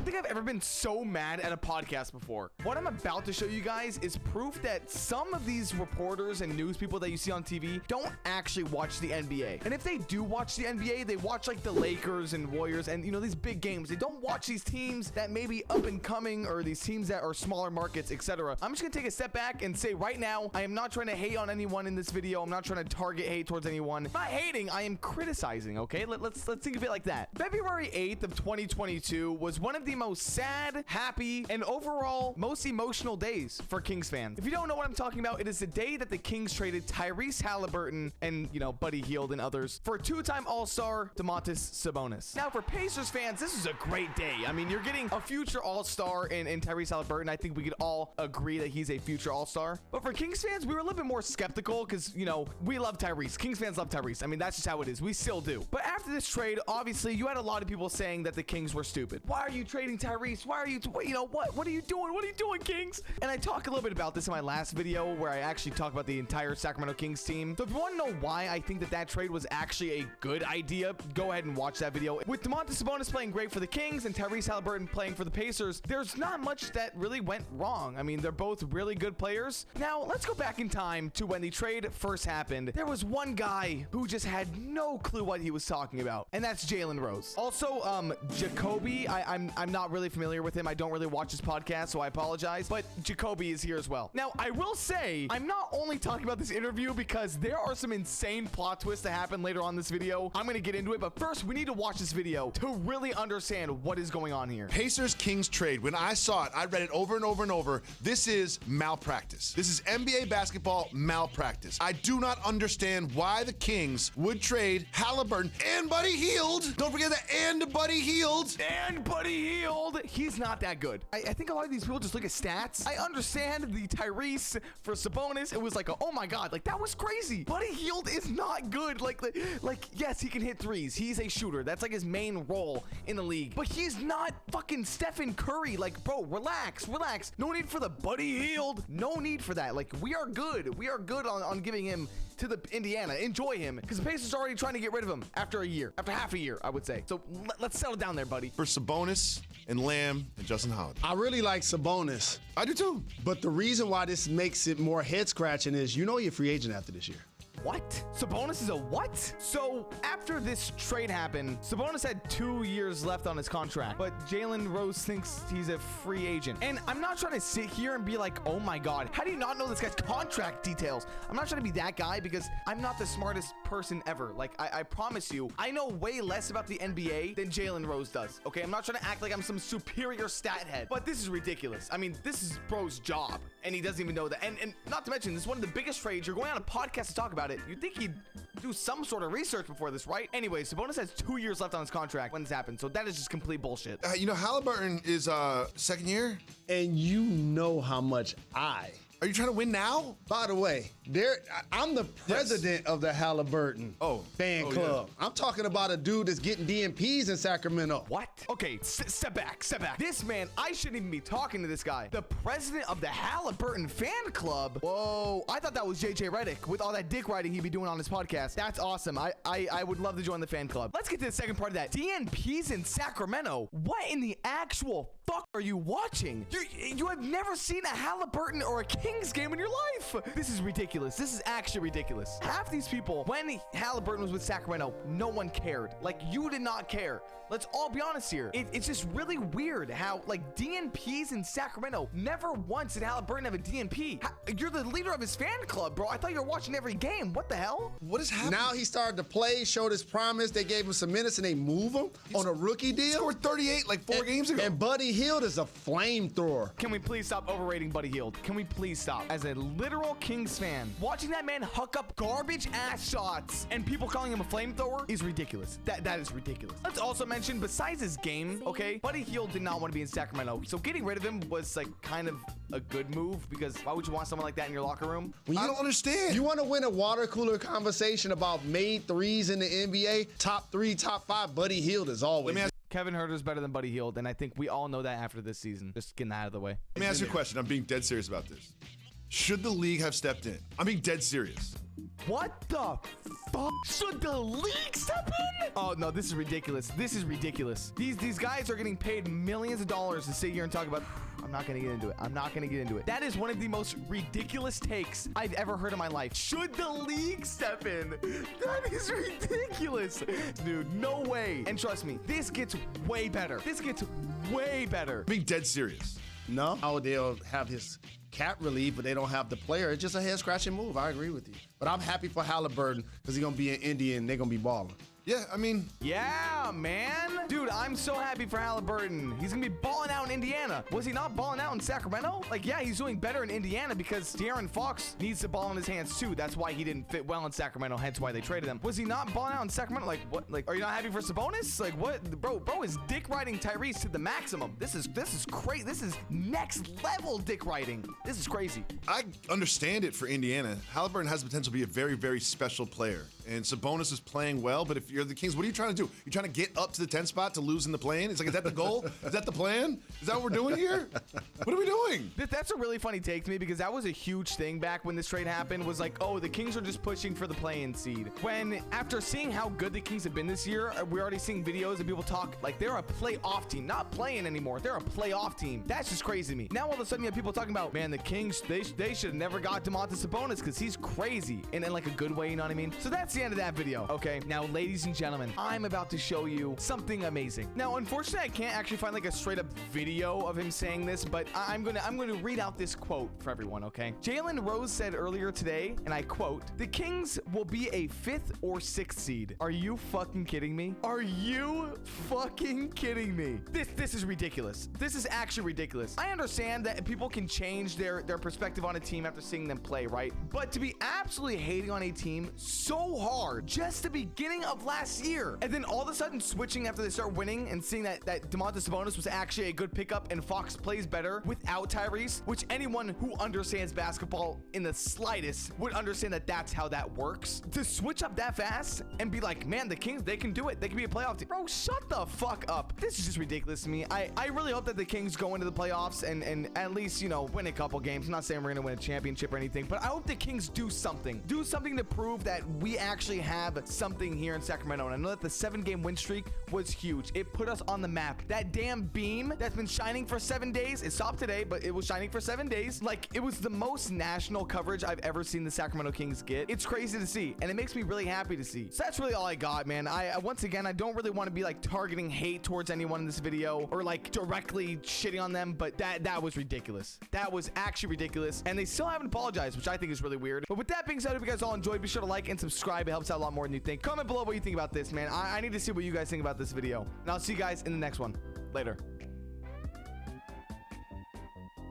think I've ever been so mad at a podcast before. What I'm about to show you guys is proof that some of these reporters and news people that you see on TV don't actually watch the NBA. And if they do watch the NBA, they watch like the Lakers and Warriors and, you know, these big games. They don't watch these teams that may be up and coming or these teams that are smaller markets, etc. I'm just gonna take a step back and say right now, I am not trying to hate on anyone in this video. I'm not trying to target hate towards anyone. I'm not hating, I am criticizing, okay? Let's think of it like that. February 8th of 2022 was one of the most sad, happy, and overall most emotional days for Kings fans. If you don't know what I'm talking about, it is the day that the Kings traded Tyrese Haliburton and, you know, Buddy Hield and others for two-time All-Star Domantas Sabonis. Now, for Pacers fans, this is a great day. I mean, you're getting a future All-Star in Tyrese Haliburton. I think we could all agree that he's a future All-Star. But for Kings fans, we were a little bit more skeptical because, you know, we love Tyrese. Kings fans love Tyrese. I mean, that's just how it is. We still do. But after this trade, obviously, you had a lot of people saying that the Kings were stupid. Why are you trading Tyrese? Why are you, you know, what are you doing? What are you doing, Kings? And I talked a little bit about this in my last video where I actually talked about the entire Sacramento Kings team. So if you want to know why I think that trade was actually a good idea, go ahead and watch that video. With Domantas Sabonis playing great for the Kings and Tyrese Haliburton playing for the Pacers, there's not much that really went wrong. I mean, they're both really good players. Now, let's go back in time to when the trade first happened. There was one guy who just had no clue what he was talking about, and that's Jalen Rose. Also, Jacoby, I'm not really familiar with him. I don't really watch his podcast, so I apologize, but Jacoby is here as well. Now, I will say, I'm not only talking about this interview because there are some insane plot twists that happen later on in this video. I'm going to get into it, but first, we need to watch this video to really understand what is going on here. Pacers-Kings trade. When I saw it, I read it over and over and over. This is malpractice. This is NBA basketball malpractice. I do not understand why the Kings would trade Haliburton and Buddy Hield. Don't forget that and Buddy Hield. And Buddy Hield. He's not that good. I think a lot of these people just look at stats. I understand the Tyrese for Sabonis. It was like, oh my God, like that was crazy. Buddy Hield is not good. Like, yes, he can hit threes. He's a shooter. That's like his main role in the league. But he's not fucking Stephen Curry. Like, bro, relax. No need for the Buddy Hield. No need for that. Like, we are good. We are good on giving him to the Indiana. Enjoy him. Because the Pacers are already trying to get rid of him after a year. After half a year, I would say. So let's settle down there, buddy. For Sabonis and Lamb and Justin Holiday. I really like Sabonis. I do too. But the reason why this makes it more head scratching is, you know, you're a free agent after this year. What? Sabonis is a what? So after this trade happened, Sabonis had 2 years left on his contract, but Jalen Rose thinks he's a free agent. And I'm not trying to sit here and be like, oh my God, how do you not know this guy's contract details? I'm not trying to be that guy because I'm not the smartest person ever. Like, I promise you, I know way less about the NBA than Jalen Rose does, okay? I'm not trying to act like I'm some superior stat head, but this is ridiculous. I mean, this is bro's job, and he doesn't even know that. And not to mention, this is one of the biggest trades. You're going on a podcast to talk about it. You'd think he'd do some sort of research before this, right? Anyway, Sabonis has 2 years left on his contract when this happened, so that is just complete bullshit. You know, Haliburton is second year. And you know how much Are you trying to win now? By the way, I'm the president of the Haliburton fan club. Yeah. I'm talking about a dude that's getting DMPs in Sacramento. What? Okay, step back. This man, I shouldn't even be talking to this guy. The president of the Haliburton fan club? Whoa, I thought that was JJ Redick with all that dick riding he'd be doing on his podcast. That's awesome. I would love to join the fan club. Let's get to the second part of that. DNPs in Sacramento. What in the actual fuck are you watching? You have never seen a Haliburton or a Kings game in your life. This is ridiculous. This is actually ridiculous. Half these people, when Haliburton was with Sacramento, no one cared. Like, you did not care. Let's all be honest here. It's just really weird how, like, DNPs in Sacramento, never once did Haliburton have a DNP. You're the leader of his fan club, bro. I thought you were watching every game. What the hell? What is happening? Now he started to play, showed his promise. They gave him some minutes and they move him on a rookie deal. He scored 38 like 4 games ago. And Buddy Hield is a flamethrower. Can we please stop overrating Buddy Hield? Can we please stop? As a literal Kings fan, watching that man huck up garbage ass shots and people calling him a flamethrower is ridiculous. That is ridiculous. Let's also mention, besides his game, okay, Buddy Hield did not want to be in Sacramento, so getting rid of him was like kind of a good move, because why would you want someone like that in your locker room? Well, I don't understand. You want to win a water cooler conversation about made threes in the NBA? Top 3, top 5, Buddy Hield is always. Kevin Huerter's better than Buddy Hield, and I think we all know that after this season. Just getting that out of the way. Let me ask you a question. I'm being dead serious about this. Should the league have stepped in? I'm being dead serious. What the fuck? Should the league step in? Oh no, this is ridiculous. This is ridiculous. These guys are getting paid millions of dollars to sit here and talk about. I'm not gonna get into it. I'm not gonna get into it. That is one of the most ridiculous takes I've ever heard in my life. Should the league step in? That is ridiculous. Dude, no way. And trust me, this gets way better. This gets way better. Being dead serious. No, how they'll have his cap relief, but they don't have the player. It's just a head-scratching move. I agree with you. But I'm happy for Haliburton because he's going to be in Indy and they're going to be balling. Yeah, I mean... Yeah, man. Dude, I'm so happy for Haliburton. He's going to be balling out in Indiana. Was he not balling out in Sacramento? Like, yeah, he's doing better in Indiana because De'Aaron Fox needs the ball in his hands, too. That's why he didn't fit well in Sacramento, hence why they traded him. Was he not balling out in Sacramento? Like, what? Like, are you not happy for Sabonis? Like, what? Bro is dick riding Tyrese to the maximum. This is crazy. This is next level dick riding. This is crazy. I understand it for Indiana. Haliburton has the potential to be a very, very special player. And Sabonis is playing well, but if you're the Kings, what are you trying to do? You're trying to get up to the 10th spot to lose in the play-in? It's like, is that the goal? Is that the plan? Is that what we're doing here? What are we doing? That's a really funny take to me because that was a huge thing back when this trade happened, was like, oh, the Kings are just pushing for the play-in seed. When after seeing how good the Kings have been this year, we're already seeing videos and people talk like they're a playoff team, not playing anymore. They're a playoff team. That's just crazy to me. Now all of a sudden you have people talking about, man, the Kings, they should have never got Domantas Sabonis because he's crazy. And in like a good way, you know what I mean? So that's the end of that video. Okay, now ladies and gentlemen, I'm about to show you something amazing. Now, unfortunately, I can't actually find like a straight up video of him saying this, but I'm gonna read out this quote for everyone, okay? Jalen Rose said earlier today, and I quote, "The Kings will be a 5th or 6th seed." Are you fucking kidding me? Are you fucking kidding me? This is ridiculous. This is actually ridiculous. I understand that people can change their perspective on a team after seeing them play, right? But to be absolutely hating on a team so hard just the beginning of last year, and then all of a sudden switching after they start winning and seeing that Domantas Sabonis was actually a good pickup and Fox plays better without Tyrese, which anyone who understands basketball in the slightest would understand that that's how that works. To switch up that fast and be like, man, the Kings, they can do it. They can be a playoff team. Bro, shut the fuck up. This is just ridiculous to me. I really hope that the Kings go into the playoffs and at least, you know, win a couple games. I'm not saying we're going to win a championship or anything, but I hope the Kings do something. Do something to prove that we actually have something here in Sacramento. And I know that the 7-game win streak was huge. It put us on the map. That damn beam that's been shining for 7 days, it stopped today, but it was shining for 7 days. Like, it was the most national coverage I've ever seen the Sacramento Kings get. It's crazy to see, and it makes me really happy to see. So that's really all I got, man. Once again, I don't really want to be like targeting hate towards anyone in this video or like directly shitting on them, but that was ridiculous. That was actually ridiculous, and they still haven't apologized, which I think is really weird. But with that being said, if you guys all enjoyed, be sure to like and subscribe. It helps out a lot more than you think. Comment below what you think about this, man. I need to see what you guys think about this video, and I'll see you guys in the next one. Later.